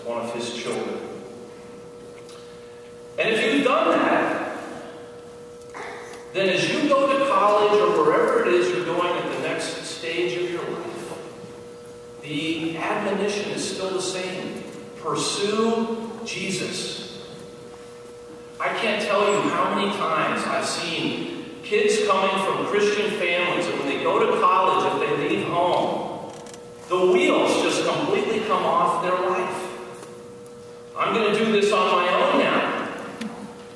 one of his children. And if you've done that, then as you go to college or wherever it is you're going at the next stage of your life, the admonition is still the same. Pursue Jesus. I can't tell you how many times I've seen kids coming from Christian families, and when they go to college, if they leave home, the wheels just completely come off their life. I'm going to do this on my own now.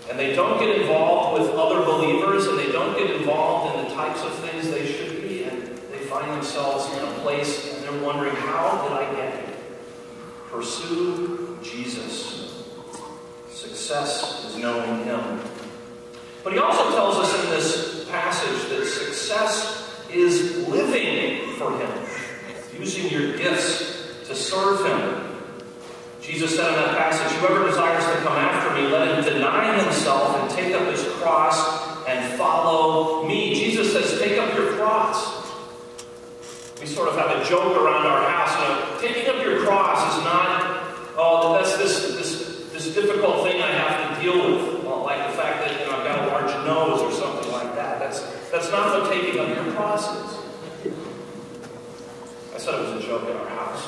And they don't get involved with other believers, and they don't get involved in the types of things they should be, and they find themselves in a place and they're wondering, how did I get here? Pursue Jesus. Success is knowing him. But he also tells us in this passage that success is living for him, using your gifts to serve him. Jesus said in that passage, whoever desires to come after me, let him deny himself and take up his cross and follow me. Jesus says, take up your cross. We sort of have a joke around our house. Taking up your cross is not, oh, that's this difficult thing I have to deal with. Well, like the fact that I've got a large nose or something like that. That's not what taking up your cross is. I said it was a joke in our house.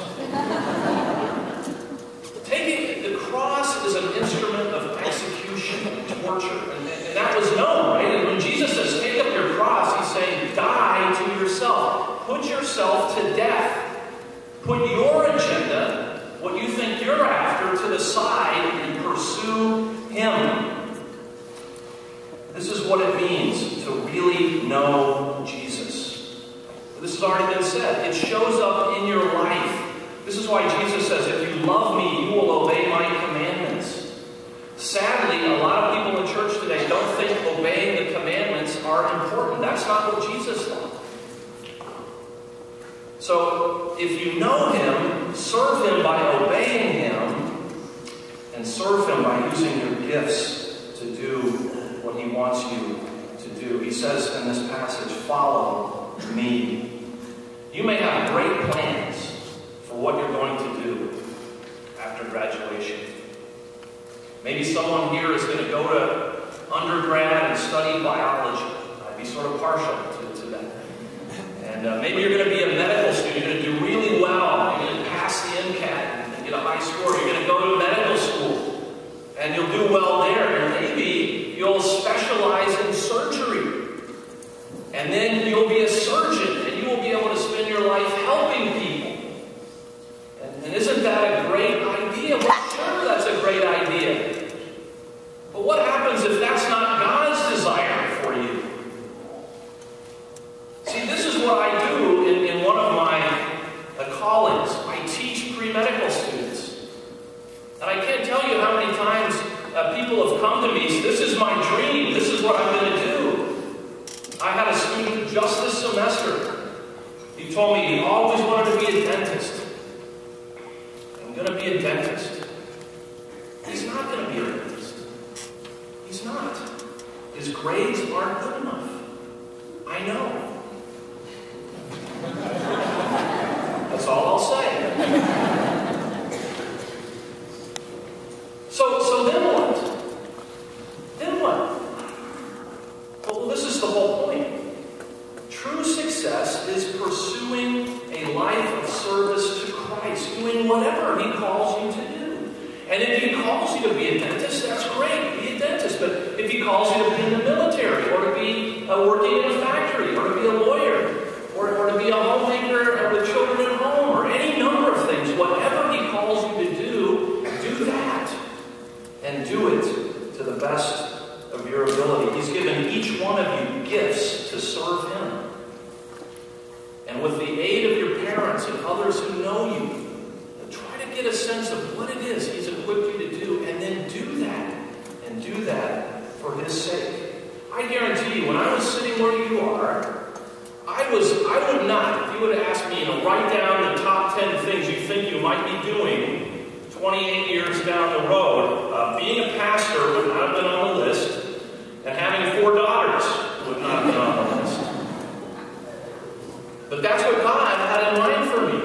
Taking the cross is an instrument of execution and torture. And that was known, right? And when Jesus says, take up your cross, he's saying, die to yourself. Put yourself to death. Put your agenda, what you think you're after, to the side and pursue him. This is what it means to really know Jesus. This has already been said. It shows up in your life. This is why Jesus says, if you love me, you will obey my commandments. Sadly, a lot of people in church today don't think obeying the commandments are important. That's not what Jesus thought. So, if you know him, serve him by obeying him, and serve him by using your gifts to do what he wants you to do. He says in this passage, follow me. You may have great plans for what you're going to do after graduation. Maybe someone here is going to go to undergrad and study biology. I'd be sort of partial to that. And maybe you're going to be a medical student. You're going to do really well. You're going to pass the MCAT and get a high score. You're going to go to medical school and you'll do well there. And maybe you'll specialize in surgery. And then you'll be a surgeon and you will be able to spend your life helping people. And isn't that a great idea? Well, sure, that's a great idea. But what happens if that's not God's desire for you? See, this is what I do in one of my callings. I teach pre-medical students. And I can't tell you how many times people have come to me, this is my dream, this is what I'm going to do. I had a student just this semester. He told me he always wanted to be a dentist. Going to be a dentist. He's not going to be a dentist. He's not. His grades aren't good enough. I know. That's all I'll say. So then what? Then what? Well, this is the whole point. True success is pursuing a life of service to Christ, doing whatever he calls you to do. And if he calls you to be a dentist, that's great, be a dentist. But if he calls you to be in the military, or to be working in a factory, or to be a lawyer, or to be a homemaker with children at home, or any number of things, whatever he calls you to do that. And do it to the best of your ability. He's given each one of you gifts to serve him. And with the aid of your parents and others who know you, try to get a sense of what it is he's equipped you to do, and then do that. And do that for his sake. I guarantee you, when I was sitting where you are, I would not, if you would have asked me, write down the top 10 things you think you might be doing 28 years down the road, being a pastor would not have been on the list, and having 4 daughters would not have been on the list. But that's what God had in mind for me.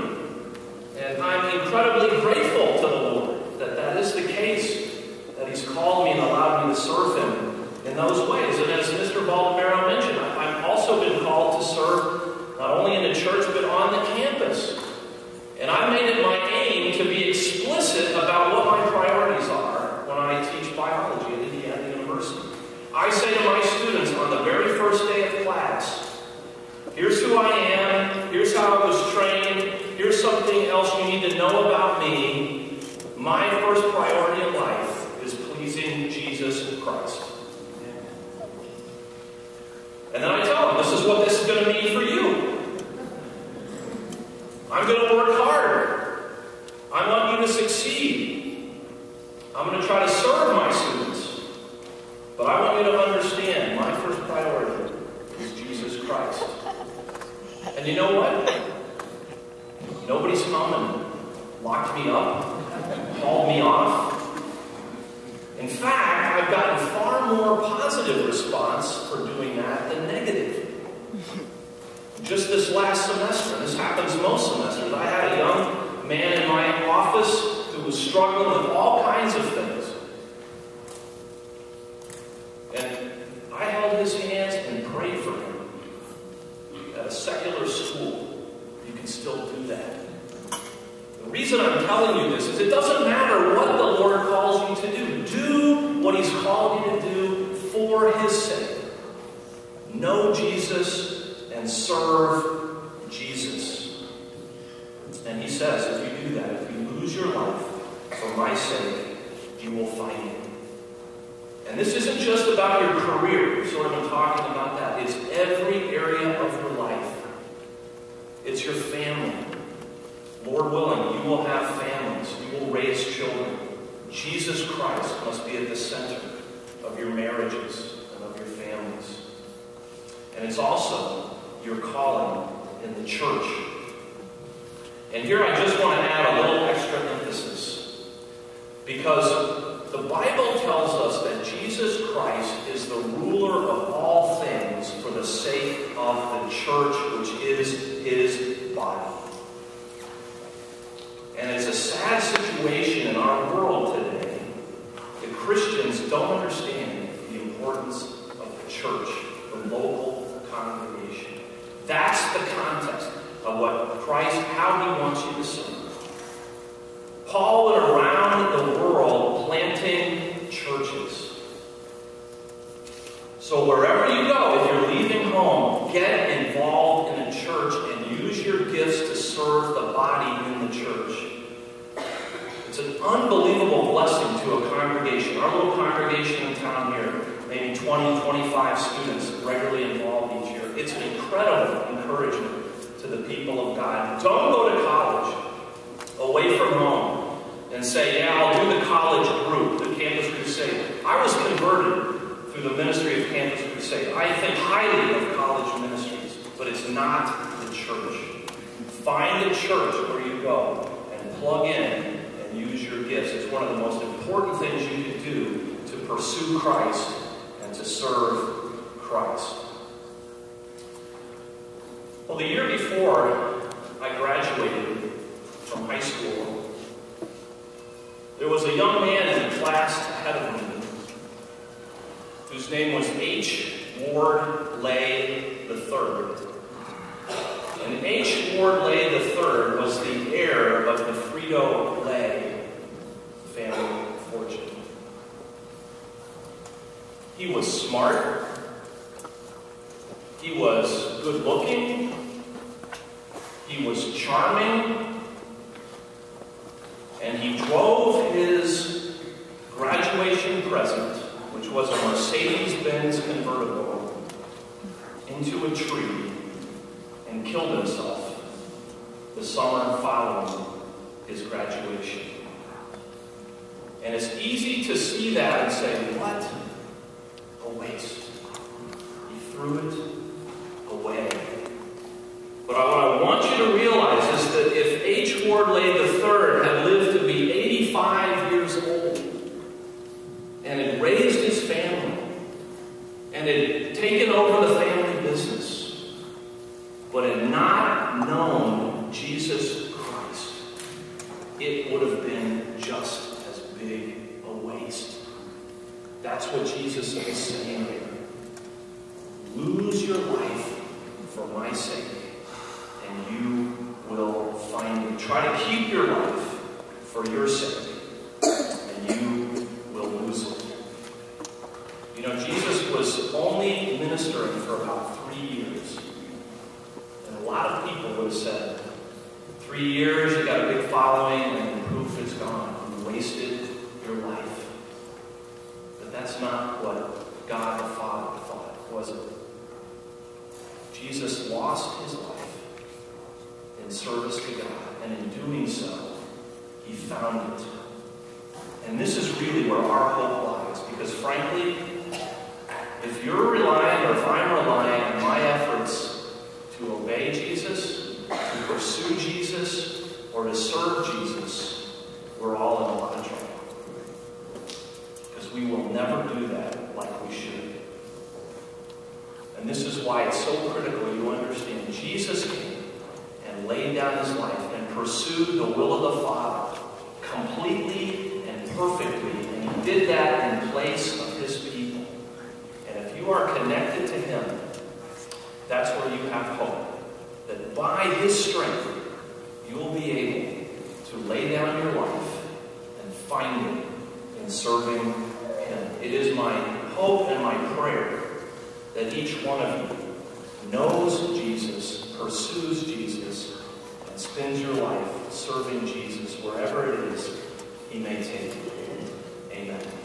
And I'm incredibly grateful to the Lord in those ways. And as Mr. Baldemaro mentioned, I've also been called to serve not only in the church, but on the campus. And I've made it my aim to be explicit about what my priorities are when I teach biology at Indiana University. I say to my students on the very first day of class, here's who I am, here's how I was trained, here's something else you need to know about me. My first priority in life is pleasing Jesus Christ. And then I tell them, this is what this is going to mean for you. I'm going to work hard. I want you to succeed. I'm going to try to serve my students. But I want you to understand, my first priority is Jesus Christ. And you know what? Nobody's come and locked me up, hauled me off. In fact, I've gotten far more positive response for doing that than negative. Just this last semester, this happens most semesters, I had a young man in my office who was struggling with all kinds of things. And I held his hands and prayed for him. At a secular school, you can still do that. The reason I'm telling you this is it doesn't matter what the Lord calls you to do. Do what He's called you to do for His sake. Know Jesus and serve Jesus. And He says, if you do that, if you lose your life for my sake, you will find it. And this isn't just about your career. So I've been talking about that. It's every area of your life. It's your family. Lord willing, you will have families. You will raise children. Jesus Christ must be at the center of your marriages and of your families. And it's also your calling in the church. And here I just want to add a little extra emphasis. Because the Bible tells us that Jesus Christ is the ruler of all things for the sake of the church, which is His body. And it's a sad situation in our world today that Christians don't understand the importance of the church, the local congregation. That's the context of what Christ, how He wants you to serve. Paul went around the world planting churches. So wherever you go, if you're leaving home, get involved in a church and use your gifts to serve the body in the church. It's an unbelievable blessing to a congregation. Our little congregation in town here, maybe 20, 25 students regularly involved each year. It's an incredible encouragement to the people of God. Don't go to college away from home and say, yeah, I'll do the college group, the Campus Crusade. I was converted through the ministry of Campus Crusade. I think highly of college ministries, but it's not the church. Find a church where you go and plug in and use your gifts. It's one of the most important things you can do to pursue Christ and to serve Christ. Well, the year before I graduated from high school, there was a young man in the class ahead of me whose name was H. Ward Lay III. And H. Ward Lay III was the heir of the Frito-Lay family fortune. He was smart. He was good-looking. He was charming. And he drove his graduation present, which was a Mercedes-Benz convertible, into a tree and killed himself the summer following his graduation. And it's easy to see that and say, what a waste. He threw it away. But what I want you to realize is that if H. Ward Lay III had lived to be 85 years old and had raised his family and had taken over the family business, but had not known Jesus Christ, it would have been just as big a waste. That's what Jesus is saying here. Lose your life for my sake, and you will find it. Try to keep your life for your sake, and you will lose it. You know, Jesus was only ministering for about 3 years. And a lot of people would have said, 3 years, you got a big following, and the proof is gone. You wasted your life. But that's not what God the Father thought, was it? Jesus lost his life in service to God, and in doing so, he found it. And this is really where our hope lies, because frankly, if you're relying, or if I'm relying on my efforts to obey Jesus, to pursue Jesus, or to serve Jesus, we're all in a lot of trouble. Because we will never do that like we should. And this is why it's so critical you understand. Jesus came and laid down his life and pursued the will of the Father completely and perfectly. And he did that in place of his people. And if you are connected to him, that's where you have hope. That by his strength, you will be able to lay down your life and find it in serving him. It is my hope and my prayer that each one of you knows Jesus, pursues Jesus, and spends your life serving Jesus wherever it is he may take you. Amen.